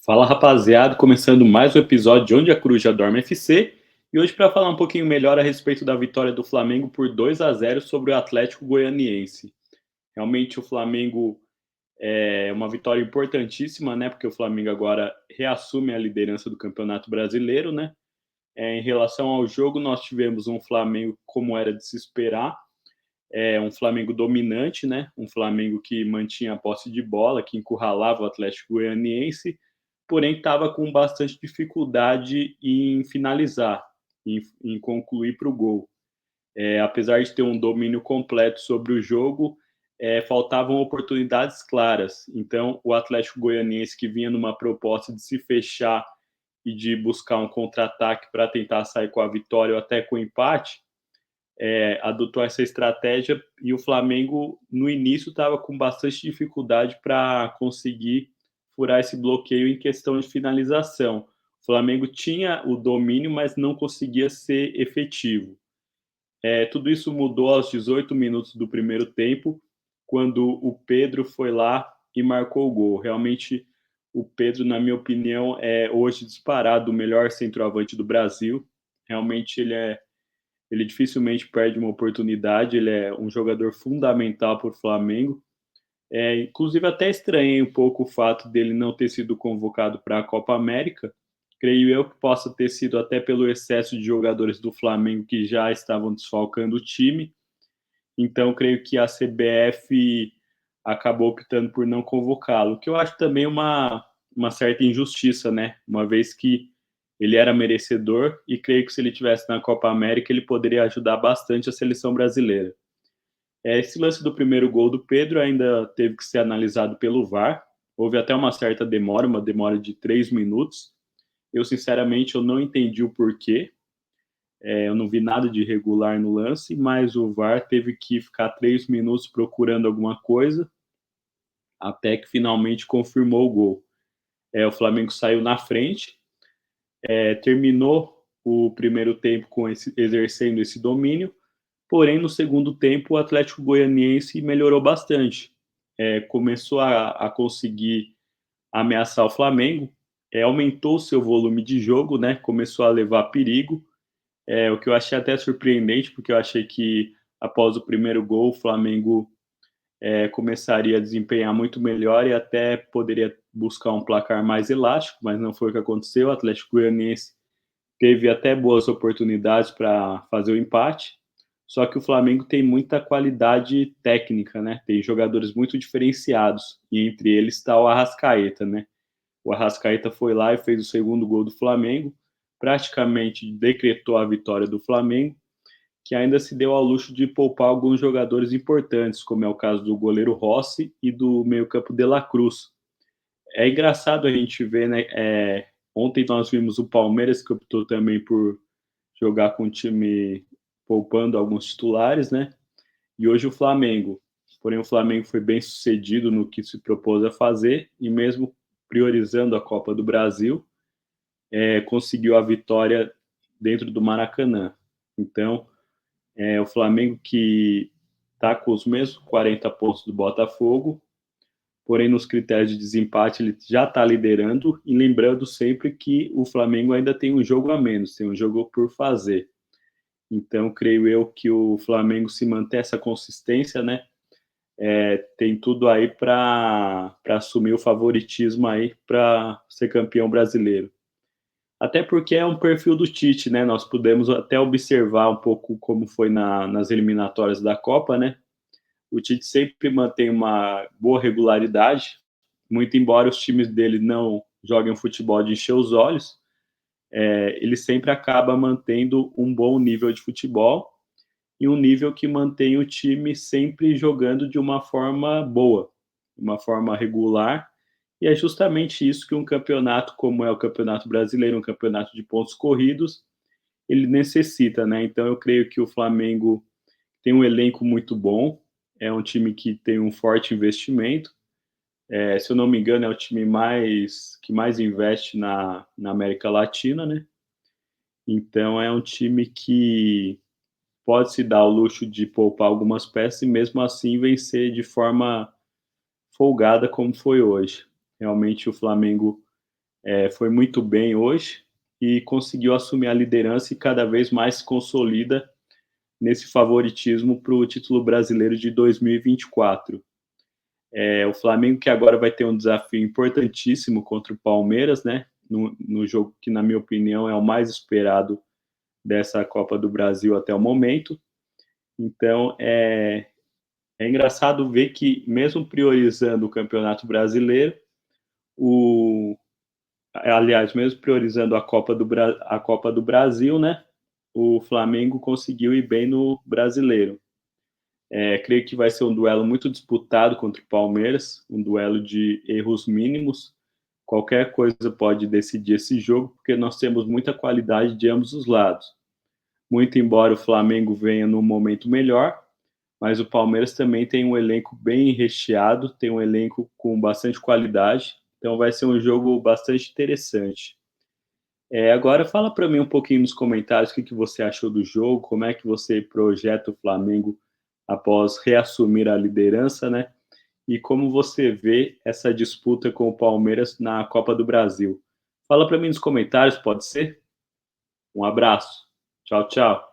Fala rapaziada, começando mais um episódio de Onde a Coruja Dorme FC. E hoje para falar um pouquinho melhor a respeito da vitória do Flamengo por 2-0 sobre o Atlético Goianiense. Realmente o Flamengo é uma vitória importantíssima, né? Porque o Flamengo agora reassume a liderança do Campeonato Brasileiro, né? Em relação ao jogo, nós tivemos um Flamengo como era de se esperar, um Flamengo dominante, né? Um Flamengo que mantinha a posse de bola, que encurralava o Atlético Goianiense, porém estava com bastante dificuldade em finalizar, em concluir para o gol. Apesar de ter um domínio completo sobre o jogo, faltavam oportunidades claras. Então, o Atlético Goianiense, que vinha numa proposta de se fechar e de buscar um contra-ataque para tentar sair com a vitória ou até com o empate, adotou essa estratégia e o Flamengo, no início, estava com bastante dificuldade para conseguir furar esse bloqueio em questão de finalização. O Flamengo tinha o domínio, mas não conseguia ser efetivo. Tudo isso mudou aos 18 minutos do primeiro tempo, quando o Pedro foi lá e marcou o gol. Realmente, o Pedro, na minha opinião, é hoje disparado o melhor centroavante do Brasil. Realmente ele dificilmente perde uma oportunidade, ele é um jogador fundamental para o Flamengo. Inclusive, até estranhei um pouco o fato dele não ter sido convocado para a Copa América. Creio eu que possa ter sido até pelo excesso de jogadores do Flamengo que já estavam desfalcando o time. Então, creio que a CBF acabou optando por não convocá-lo, o que eu acho também uma certa injustiça, né? Uma vez que ele era merecedor e creio que se ele tivesse na Copa América ele poderia ajudar bastante a seleção brasileira. Esse lance do primeiro gol do Pedro ainda teve que ser analisado pelo VAR. Houve até uma certa demora, uma demora de 3 minutos. Eu, sinceramente, eu não entendi o porquê. Eu não vi nada de irregular no lance, mas o VAR teve que ficar 3 minutos procurando alguma coisa, até que finalmente confirmou o gol. O Flamengo saiu na frente, terminou o primeiro tempo exercendo esse domínio, porém no segundo tempo o Atlético Goianiense melhorou bastante. Começou a conseguir ameaçar o Flamengo, aumentou o seu volume de jogo, né? Começou a levar perigo. O que eu achei até surpreendente, porque eu achei que após o primeiro gol o Flamengo começaria a desempenhar muito melhor e até poderia buscar um placar mais elástico, mas não foi o que aconteceu. O Atlético Goianiense teve até boas oportunidades para fazer o empate, só que o Flamengo tem muita qualidade técnica, né? Tem jogadores muito diferenciados, e entre eles está o Arrascaeta, né? O Arrascaeta foi lá e fez o segundo gol do Flamengo, praticamente decretou a vitória do Flamengo, que ainda se deu ao luxo de poupar alguns jogadores importantes, como é o caso do goleiro Rossi e do meio-campo De La Cruz. É engraçado a gente ver, né? Ontem nós vimos o Palmeiras, que optou também por jogar com o time poupando alguns titulares, né? E hoje o Flamengo. Porém, o Flamengo foi bem sucedido no que se propôs a fazer e mesmo priorizando a Copa do Brasil, conseguiu a vitória dentro do Maracanã. Então, o Flamengo que está com os mesmos 40 pontos do Botafogo, porém nos critérios de desempate ele já está liderando, e lembrando sempre que o Flamengo ainda tem um jogo a menos, tem um jogo por fazer. Então, creio eu que o Flamengo, se manter essa consistência, né, tem tudo aí para assumir o favoritismo aí para ser campeão brasileiro. Até porque é um perfil do Tite, né? Nós pudemos até observar um pouco como foi nas eliminatórias da Copa, né? O Tite sempre mantém uma boa regularidade, muito embora os times dele não joguem um futebol de encher os olhos, ele sempre acaba mantendo um bom nível de futebol e um nível que mantém o time sempre jogando de uma forma boa, uma forma regular. E é justamente isso que um campeonato como é o Campeonato Brasileiro, um campeonato de pontos corridos, ele necessita, né? Então eu creio que o Flamengo tem um elenco muito bom, é um time que tem um forte investimento. Se eu não me engano, é o time que mais investe na América Latina, né? Então é um time que pode se dar o luxo de poupar algumas peças e mesmo assim vencer de forma folgada como foi hoje. Realmente o Flamengo foi muito bem hoje e conseguiu assumir a liderança e cada vez mais se consolida nesse favoritismo para o título brasileiro de 2024. O Flamengo que agora vai ter um desafio importantíssimo contra o Palmeiras, né? No jogo que, na minha opinião, é o mais esperado dessa Copa do Brasil até o momento. Então, é engraçado ver que, mesmo priorizando o Campeonato Brasileiro, o, aliás, mesmo priorizando a Copa do Brasil, né? O Flamengo conseguiu ir bem no Brasileiro. Creio que vai ser um duelo muito disputado contra o Palmeiras, um duelo de erros mínimos. Qualquer coisa pode decidir esse jogo, porque nós temos muita qualidade de ambos os lados. Muito embora o Flamengo venha num momento melhor, mas o Palmeiras também tem um elenco bem recheado, tem um elenco com bastante qualidade, então vai ser um jogo bastante interessante. Agora fala para mim um pouquinho nos comentários o que você achou do jogo, como é que você projeta o Flamengo após reassumir a liderança, né? E como você vê essa disputa com o Palmeiras na Copa do Brasil. Fala para mim nos comentários, pode ser? Um abraço. Tchau, tchau.